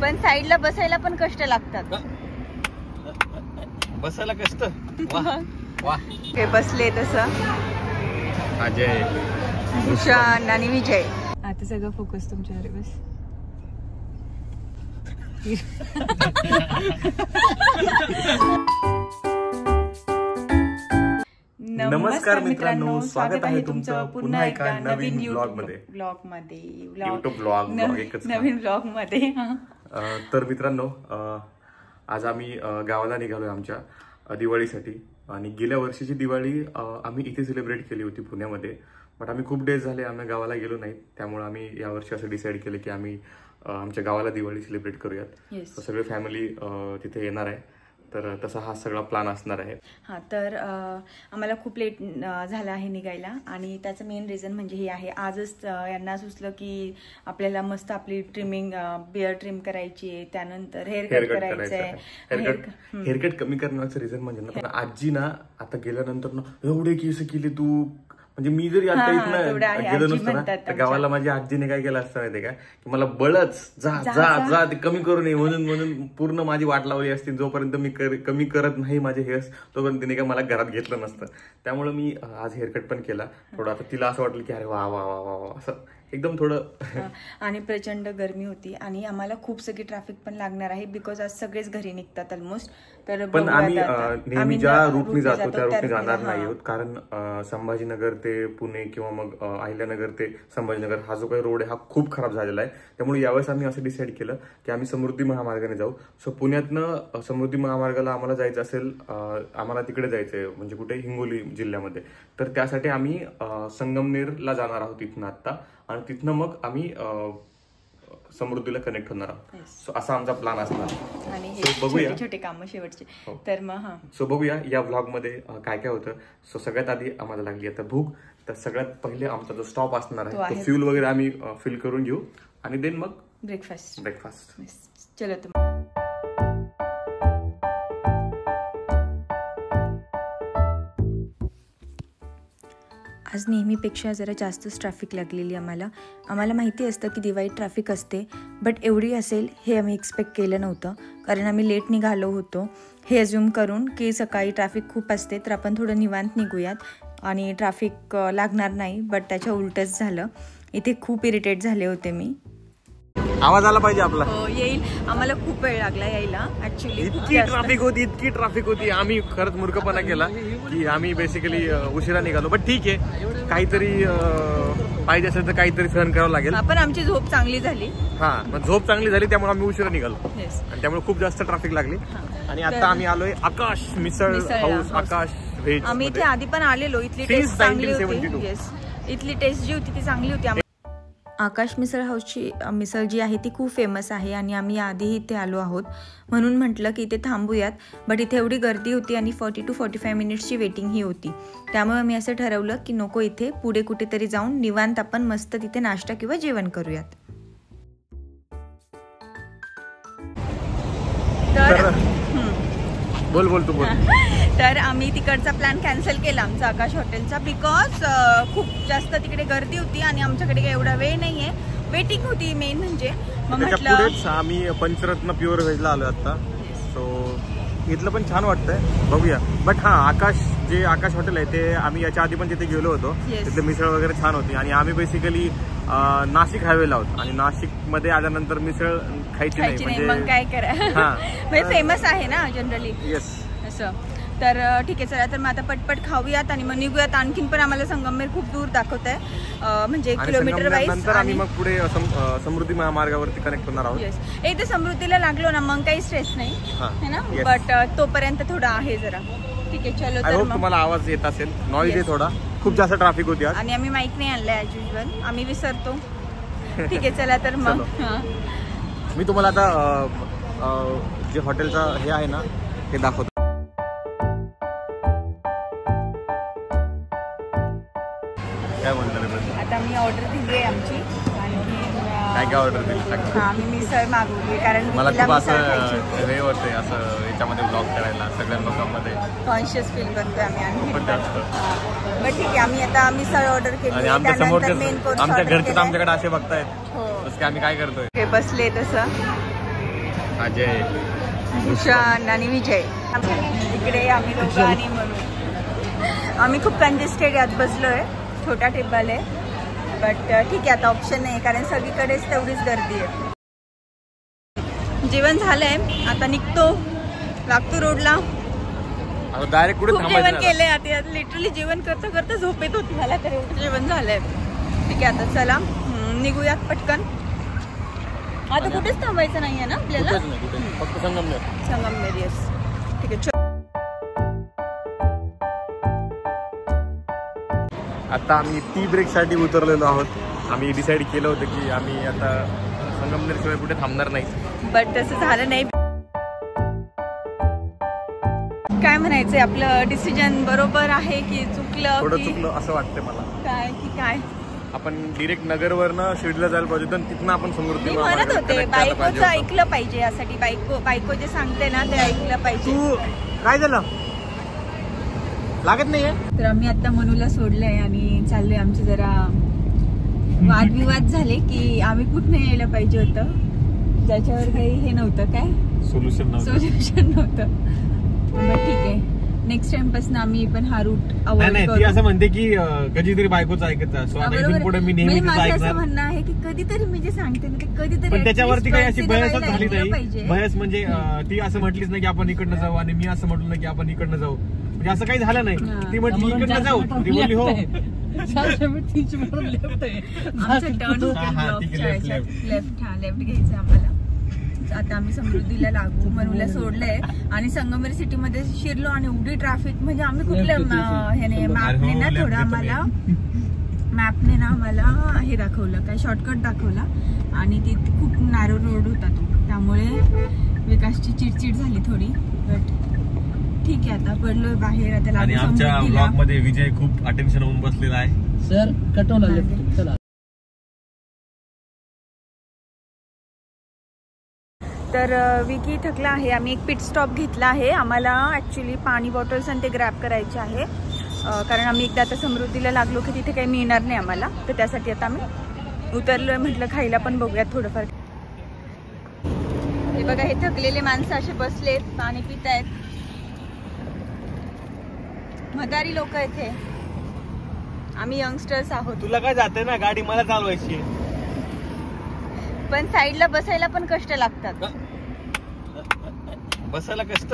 पण साईडला बसायला पण कष्ट लागतात. बसायला कष्ट. वाह वाह. हे बसले तसं अजय, भूषण आणि विजय. आता सगळं फोकस तुमच्यावर बस. नमस्कार मित्रांनो, स्वागत आहे तुमचं पुन्हा एका नवीन युट्यूब ब्लॉग मध्ये. तर मित्रांनो, आज आम्ही गावाला निघालोय आमच्या दिवाळीसाठी. आणि गेल्या वर्षीची दिवाळी आम्ही इथे सेलिब्रेट केली होती पुण्यामध्ये. बट आम्ही खूप डेज झाले आम्ही गावाला गेलो नाही, त्यामुळे आम्ही यावर्षी असं डिसाईड केलं की आम्ही आमच्या गावाला दिवाळी सेलिब्रेट करूयात. सगळे फॅमिली तिथे येणार आहे, तर तसा हा सगळा प्लॅन असणार आहे. हा, तर आम्हाला खूप लेट झाला आहे निघायला, आणि त्याचं मेन रिझन म्हणजे हे आहे, आजच यांना सुचलं की आपल्याला मस्त आपली ट्रिमिंग, बिअर ट्रिम करायची आहे, त्यानंतर हेअरकट करायचं आहे. हेअरकट कमी करण्याचं रिझन म्हणजे ना, पण आजी ना आता गेल्यानंतर ना एवढे केस केले तू, म्हणजे मी जरी आता इथं गेलो नसतो ना तर गावाला माझ्या आजीने काय केलं असतं माहितीये का, की मला बळच जा जा जा ते कमी करू नये म्हणून पूर्ण माझी वाट लावली असती. जोपर्यंत मी कमी करत नाही माझे हेअर्स, तोपर्यंत तिने काय मला घरात घेतलं नसतं. त्यामुळे मी आज हेअरकट पण केला थोडं. आता तिला असं वाटलं की अरे वा वा वा वा असं एकदम थोडं. आणि प्रचंड गरमी होती आणि आम्हाला खूप सगळी ट्रॅफिक पण लागणार आहे, बिकॉज आज सगळेच घरी निघतात ऑलमोस्ट. तर पण आम्ही नेहमी ज्या रूटने जातो त्या रूटने जाणार नाही आहोत, कारण संभाजीनगर ते पुणे किंवा मग अहिल्यानगर ते संभाजीनगर हा जो काही रोड आहे हा खूप खराब झालेला आहे. त्यामुळे यावेळेस आम्ही असं डिसाईड केलं की आम्ही समृद्धी महामार्गाने जाऊ. सो पुण्यातनं समृद्धी महामार्गाला आम्हाला जायचं असेल, आम्हाला तिकडे जायचंय, म्हणजे कुठे हिंगोली जिल्ह्यामध्ये. तर त्यासाठी आम्ही संगमनेरला जाणार आहोत इथनं आत्ता, आणि तिथनं मग आम्ही समृद्धीला कनेक्ट होणार आहोत. सो असा आमचा प्लॅन असणार. आणि बघूया छोटे काम शेवटचे. तर मग सो बघूया या व्लॉग मध्ये काय काय होतं. सो सगळ्यात आधी आम्हाला लागली आता भूक, तर सगळ्यात पहिले आमचा जो स्टॉप असणार आहे तो फ्यूल वगैरे आम्ही फिल करून घेऊ, आणि देन मग ब्रेकफास्ट. चलो. आज नेहमीपेक्षा जरा जास्तच ट्रॅफिक लागलेली आम्हाला माहिती असतं की दिवाळीत ट्रॅफिक असते, बट एवढी असेल हे आम्ही एक्सपेक्ट केलं नव्हतं, कारण आम्ही लेट निघालो होतो. हे अज्यूम करून की सकाळी ट्रॅफिक खूप असते तर आपण थोडं निवांत निघूयात आणि ट्रॅफिक लागणार नाही, बट त्याच्या उलटच झालं. इथे खूप इरिटेट झाले होते मी. आवाज आला पाहिजे आपला. येईल. आम्हाला खूप वेळ लागला यायला ऍक्च्युली. इतकी ट्रॅफिक होती. आम्ही खरंच मूर्खपणा केला की आम्ही बेसिकली उशिरा निघालो. पण ठीक आहे, काहीतरी पाहिजे असेल तर काहीतरी सहन करावं लागेल. पण आमची झोप चांगली झाली. मग झोप चांगली झाली त्यामुळे आम्ही उशिरा निघालो, आणि त्यामुळे खूप जास्त ट्रॅफिक लागली. आणि आता आम्ही आलोय आकाश मिसळ हाऊस, आकाश व्हेज. आम्ही इथे आधी पण आलेलो. इथली टेस्ट चांगली होती. इथली टेस्ट जी होती ती चांगली होती. आकाश मिसळ हाऊसची मिसळ जी आहे ती खूप फेमस आहे, आणि आम्ही आधीही इथे आलो आहोत, म्हणून म्हटलं की इथे थांबूयात. बट इथे एवढी गर्दी होती आणि 40 to 45 मिनिट्सची वेटिंग ही होती. त्यामुळे मी असं ठरवलं की नको, इथे पुढे कुठेतरी जाऊन निवांत आपण मस्त तिथे नाश्ता किंवा जेवण करूयात. तर बोल तू बोल. तर आम्ही तिकडचा प्लॅन कॅन्सल केला आमचा आकाश हॉटेलचा, बिकॉज खूप जास्त तिकडे गर्दी होती आणि आमच्याकडे काही एवढा वेळ नाहीये. वेटिंग होती मेन म्हणजे. मग म्हटलं आम्ही पंचरत्न प्युअर व्हेजला आलो आता. सो इथलं पण छान वाटतंय, बघूया. बट आकाश हॉटेल आहे ते आम्ही याच्या आधी पण तिथे गेलो होतो. तिथे मिसळ वगैरे छान होती, आणि आम्ही बेसिकली नाशिक हायवेला आहोत, आणि नाशिक मध्ये आल्यानंतर मिसळ खायची नाही म्हणजे मग काय करा. म्हणजे फेमस आहे ना जनरली. येस. असं तर ठीक आहे, चला तर मग आता पटपट खाऊयात आणि मग निघूयात. आणखीन पण आम्हाला संगमनेर खूप दूर दाखवत आहे, म्हणजे किलोमीटर वाईज. नंतर आम्ही मग पुढे समृद्धी महामार्गावरती कनेक्ट होणार आहोत. येस. एकदा समृद्धीला लागलो ना मग काही स्ट्रेस नाही है ना, बट तोपर्यंत थोडा आहे जरा. ठीक आहे, चलो. तर तुम्हाला आवाज येत असेल, नॉईज आहे थोडा, खूप जास्त ट्रॅफिक होती आज, आणि आम्ही माईक नाही आणलाय ऍज युजल, आम्ही विसरतो. ठीक आहे, चला तर मग. मी तुम्हाला आता जे हॉटेलचा हे आहे ना ते दाखवतो. काय म्हणतात आता मी ऑर्डर दिली आहे आमची, आणि काय ऑर्डर दिली? आम्ही मिसळ मागवली, कारण मला खूप असं हे होते असं याच्यामध्ये ब्लॉग करायला, सगळ्या लोकांमध्ये कॉन्शियस फील करतोय आम्ही. आणि बट ठीक आहे, आम्ही आता मिसळ ऑर्डर केली. आणि आमच्या घरचे आमच्याकडे असे बघतायत, आम्ही काय करतोय. हे बसले तसं अजय, भूषण आणि विजय. इकडे आम्ही दोघं आणि म्हणून आम्ही खूप कंजेस्टेड यात बसलोय. छोटा टेबल आहे बट ठीक आहे, आता ऑप्शन नाही कारण सगळीकडेच तेवढीच गर्दी आहे. जेवण झालंय, आता निघतो, लागतो रोडला. डायरेक्ट कुठे जेवण केलंय आता, लिटरली जेवण करता करता झोप येत होती मला, तर एवढं जेवण झालंय. ठीक आहे, आता चला निघूयात पटकन. आता कुठेच थांबायचं नाहीये ना आपल्याला, फक्त संगमनेर. येस, ठीक आहे. आता आम्ही टी ब्रेक साठी उतरलेलो आहोत. आम्ही डिसाईड केलं होतं की आम्ही आता संगमनेर शिवाय कुठे थांबणार नाही, बट तसं झालं नाही. काय म्हणायचंय, आपलं डिसिजन बरोबर आहे की चुकलं? थोडं चुकलं असं वाटतंय मला. काय की काय, आपण डिरेक्ट नगरवरनं शिर्डीला जायला पाहिजे होतं, तिथनं आपण समृद्धी म्हणत होते. बायकोचं ऐकलं पाहिजे, यासाठी बायको जे सांगते ना ते ऐकलं पाहिजे. काय झालं लागत नाहीये. तर आम्ही आता मनूला सोडलंय आणि चाललोय. आमचे जरा वादविवाद झाले की आम्ही कुठनं यायला पाहिजे होतं, ज्याच्यावर काही हे नव्हतं, काय सोल्युशन नव्हतं. बट ठीक आहे, नेक्स्ट टाइम पासून आम्ही पण हा रूट अवॉइड करू. असं म्हणते की कधीतरी बायकोच ऐकत पुढे मी नेहमी असं म्हणणं आहे की कधीतरी मी जे सांगते ना ते कधीतरी. पण त्याच्यावरती काही अशी बहसच झाली नाही. बहस म्हणजे ती असं म्हटलीच नाही की आपण इकडनं जाऊ आणि मी असं म्हटलं नाही की आपण इकडनं जाऊ, म्हणजे असं काही झालं नाही. ती म्हटली इकडनं जाऊ, ती बोलली हो. लेफ्ट घ्यायचं आम्हाला. आता आम्ही समृद्धीला लागू, मनूला सोडलंय आणि संगमनेर सिटी मध्ये शिरलो आणि एवढी ट्रॅफिक, म्हणजे आम्ही कुठल्या ह्याने मॅपने ना थोडं आम्हाला हे दाखवलं, काय शॉर्टकट दाखवला आणि ती खूप नॅरो रोड होता तो, त्यामुळे विकासची चिडचिड झाली थोडी. बट ठीक आहे, आता पडलोय बाहेर. आता आणि आमच्या ब्लॉग मध्ये विजय खूप अटेन्शन होऊन बसलेला आहे. सर कटवला चला. तर विकी थकला आहे. आम्ही एक पिट स्टॉप घेतला आहे. आम्हाला ॲक्च्युली पाणी बॉटल्स आणि ते ग्रॅब करायचे आहे, कारण आम्ही एकदा आता समृद्धीला लागलो की तिथे काही मिळणार नाही आम्हाला, तर त्यासाठी आता आम्ही उतरलोय. म्हटलं खायला पण बघूयात थोडंफार. हे बघा, हे थकलेले माणसं असे बसलेत, पाणी पित आहेत. म्हातारी लोक इथे, आम्ही यंगस्टर्स आहोत. तुला काय जाते ना, गाडी मला चालवायची, पण साईडला बसायला पण कष्ट लागतात. बसायला कष्ट.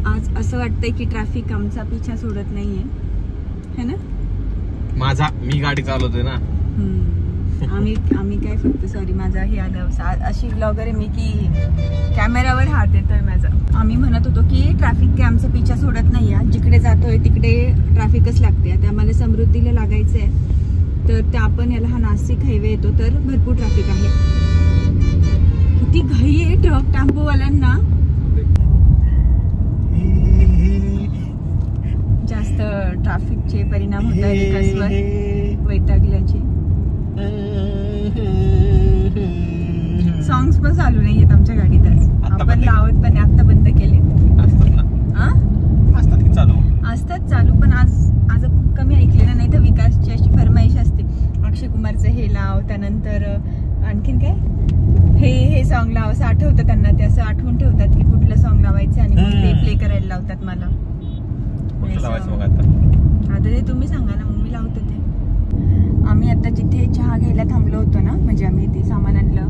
आज असं वाटतंय की ट्रॅफिक आमचा पिछा सोडत नाहीये, है ना? मी गाडी चालवतोय ना. आम्ही काय फक्त सॉरी माझा हे आलं अशी ब्लॉगर आहे मी की कॅमेरावर हात येतोय माझा. आम्ही म्हणत होतो की ट्रॅफिक काय आमचा पिछा सोडत नाहीये, जिकडे जातोय तिकडे ट्रॅफिकच लागते. आता आम्हाला समृद्धीला लागायचंय, तर त्या आपण याला हा नाशिक हायवे येतो तर भरपूर ट्रॅफिक आहे. किती घाई आहे ट्रक टेम्पोवाल्यांना, जास्त ट्रॅफिकचे परिणाम होत आहेत विकासवर, वैतागल्याचे. सॉंग्स पण चालू नाही आहेत आमच्या गाडीत आज. आपण लावत पण आता बंद केले. असतात चालू, पण आज कमी ऐकलेलं. नाही तर विकासची अशी फरमाईश असते, अक्षय कुमारचं हे लाव, त्यानंतर आणखीन काय हे सॉंग लाव, असं आठवतं त्यांना. ते असं आठवून ठेवतात की कुठलं सॉंग लावायचं आणि मग ते प्ले करायला लावतात मला. आता ते तुम्ही सांगा ना, मग मी लावतो ते. आम्ही आता जिथे चहा घ्यायला थांबलो होतो ना, म्हणजे आम्ही ते सामान आणलं,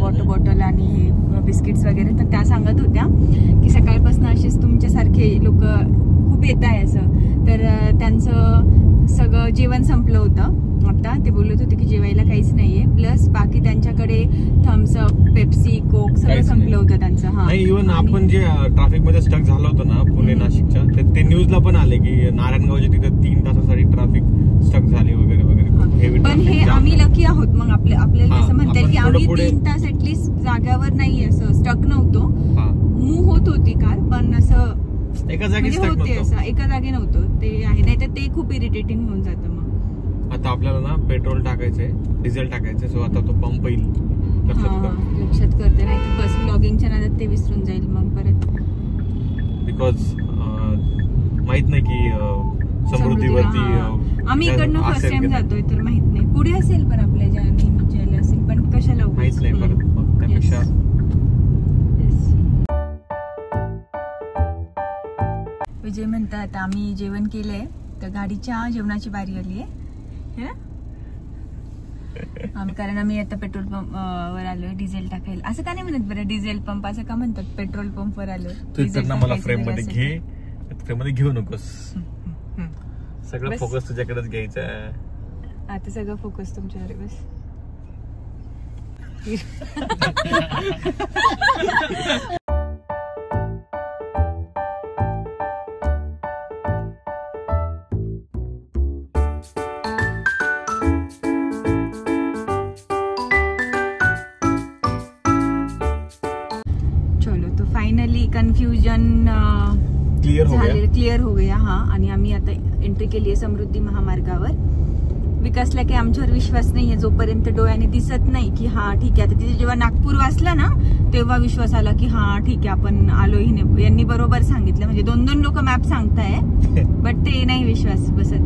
वॉटर बॉटल आणि हे बिस्किट्स वगैरे, तर त्या सांगत होत्या की सकाळपासून असेच तुमच्यासारखे लोक खूप येत आहे असं. तर त्यांचं सगळं जेवण संपलं होतं. आता ते बोलत होते की जेवायला काहीच नाहीये, प्लस बाकी त्यांच्याकडे थम्सअप, पेप्सी, कोक सगळं संपलं होतं त्यांचं. हा, इव्हन आपण जे ट्रॅफिक मध्ये स्टक झालं होतं ना पुणे नाशिकच्या, ते न्यूजला पण आले की नारायणगावच्या तिथे 3 तासासाठी ट्रॅफिक स्टक झाले वगैरे वगैरे. पण हे आम्ही लकी आहोत मग, आपल्याला असं म्हणता येईल की आम्ही 3 तास ऍटलीस्ट जाग्यावर नाही, असं स्टक नव्हतो. मूव्ह होत होती कार, पण असं एका जागी होते, असं एका जागी नव्हतं. ते आहे, नाही तर ते खूप इरिटेटिंग होऊन जातं. मग आता आपल्याला ना पेट्रोल टाकायचंय, डिझेल टाकायचंय, सो आता तो पंप येईल, लक्षात करते, नाही तर बस ब्लॉगिंगच्या नादात ते विसरून जाईल मग परत. बिकॉज माहित नाही की समृद्धीवरती आम्ही इकडनं फर्स्ट टाइम जातोय तर माहित नाही, पुढे असेल पण आपल्या ज्या नेहमीच्या तर आता आम्ही जेवण केलंय, तर गाडीच्या जेवणाची बारी आली आहे. कारण आम्ही आता पेट्रोल पंप वर आलोय डिझेल टाकायला. असं का नाही म्हणत बरं, डिझेल पंप असं का म्हणतात, पेट्रोल पंप वर आलोय. मला फ्रेम मध्ये घे, फ्रेम मध्ये घेऊ नकोस, सगळं फोकस तुझ्याकडेच घ्यायचा. आता सगळं फोकस तुमच्याकडे बस. चलो तो फायनली कन्फ्युजन क्लियर हो गया. हा, आणि आम्ही आता एंट्री केली आहे समृद्धी महामार्गावर. विकासला काही आमच्यावर विश्वास नाहीये जोपर्यंत डोळ्याने दिसत नाही की हा ठीक आहे. आता तिथे जेव्हा नागपूर वाचला ना तेव्हा विश्वास आला की हा ठीक आहे आपण आलो. यांनी बरोबर सांगितलं, म्हणजे 2-2 लोक मॅप सांगताय बट ते नाही विश्वास बसत.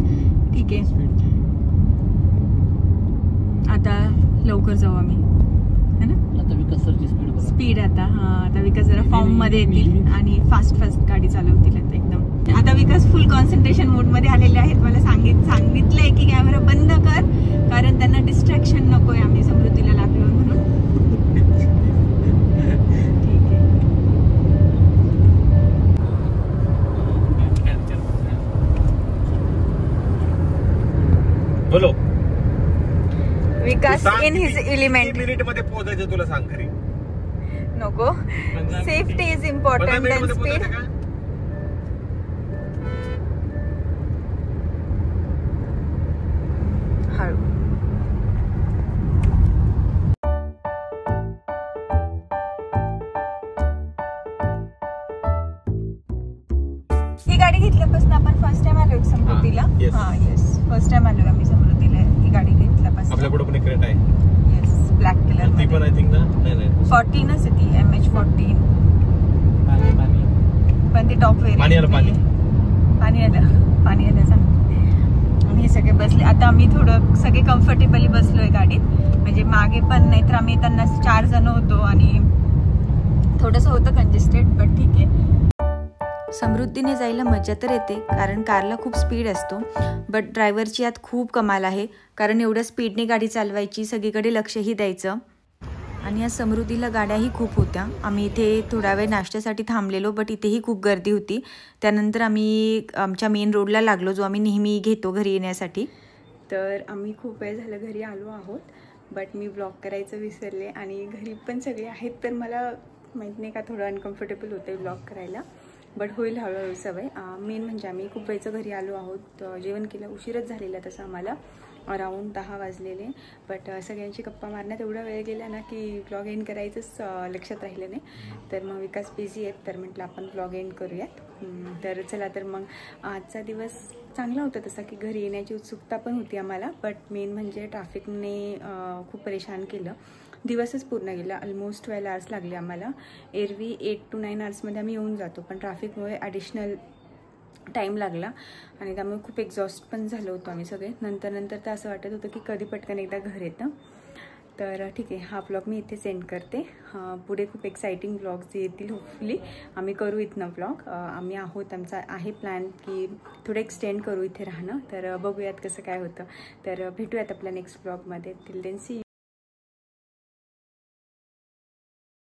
ठीक आहे, आता लवकर जाऊ आम्ही, है ना. आता विकास सरची स्पीड आता विकास जरा फॉर्म मध्ये येतील आणि फास्ट गाडी चालवतील आता एकदम. आता विकास फुल कॉन्सन्ट्रेशन मोड मध्ये आलेले आहेत. मला सांगितलंय की कॅमेरा बंद कर, कारण त्यांना डिस्ट्रॅक्शन नकोय, आम्ही समृद्धीला लागलो म्हणून. ठीक आहे, बोलो विकास इन हिज एलिमेंट. मिनिट मध्ये पोहोचायचं तुला सांग खरी. नको, safety is important and speed. हळू. ही गाडी घेतल्यापासून आपण फर्स्ट टाइम आलोय समृद्धीला. हा येस, फर्स्ट टाइम आलोय आम्ही समृद्धीला ही गाडी घेतल्यापासून. आपल्या पुढे पण एक क्रेट आहे. Yes, black colour. ती पण आय थिंक ना, नाही 14च आहे ती, MH14. पण ती टॉप वेरियंट. पाणी आलं सांग. आणि हे सगळे बसले आता, आम्ही थोडं सगळे कम्फर्टेबली बसलोय गाडीत, म्हणजे मागे पण नाही तर आम्ही त्यांना 4 जण होतो आणि थोडंसं होतं कंजेस्टेड, बट ठीक आहे. समृद्धीने जायला मजा तर येते कारण कारला खूप स्पीड असतो, बट ड्रायव्हरची यात खूप कमाल आहे कारण एवढ्या स्पीडने गाडी चालवायची, सगळीकडे लक्षही द्यायचं. आणि या समृद्धीला गाड्याही खूप होत्या. आम्ही इथे थोडा वेळ नाश्त्यासाठी थांबलेलो, बट इथेही खूप गर्दी होती. त्यानंतर आम्ही आमच्या मेन रोडला लागलो, जो आम्ही नेहमी घेतो घरी येण्यासाठी. तर आम्ही खूप वेळ झालं घरी आलो आहोत, बट मी ब्लॉग करायचं विसरले आणि घरी पण सगळे आहेत, तर मला माहीत नाही का थोडं अनकम्फर्टेबल होतं ब्लॉग करायला, बट होईल हळूहळू सवय. मेन म्हणजे आम्ही खूप वेळचं घरी आलो आहोत, जेवण केलं, उशीरच झालेला तसं आम्हाला, अराऊंड 10 वाजलेले. बट सगळ्यांची गप्पा मारण्यात एवढा वेळ गेला ना की ब्लॉग एंड करायचंच लक्षात राहिलं नाही. तर मग विकास बिझी आहेत, तर म्हटलं आपण ब्लॉग एंड करूयात. तर चला, तर मग आजचा दिवस चांगला होता तसा की घरी येण्याची उत्सुकता पण होती आम्हाला, बट मेन म्हणजे ट्रॅफिकने खूप परेशान केलं. दिवसच पूर्ण गेला, ऑलमोस्ट 12 आवर्स लागले आम्हाला. एरवी 8 to 9 आवर्समध्ये आम्ही येऊन जातो, पण ट्रॅफिकमुळे ॲडिशनल टाईम लागला आणि त्यामुळे खूप एक्झॉस्ट पण झालो होतो आम्ही सगळे. नंतर तर असं वाटत होतं की कधी पटकन एकदा घर येतं. तर ठीक आहे, हा ब्लॉग मी इथे सेंड करते. पुढे खूप एक्साइटिंग ब्लॉग्स येतील होपफुली. आम्ही करू इथनं ब्लॉग, आम्ही आमचा आहे प्लॅन की थोडं एक्सटेंड करू इथे राहणं. तर बघूयात कसं काय होतं. तर भेटूयात आपल्या नेक्स्ट ब्लॉगमध्ये. Till then C.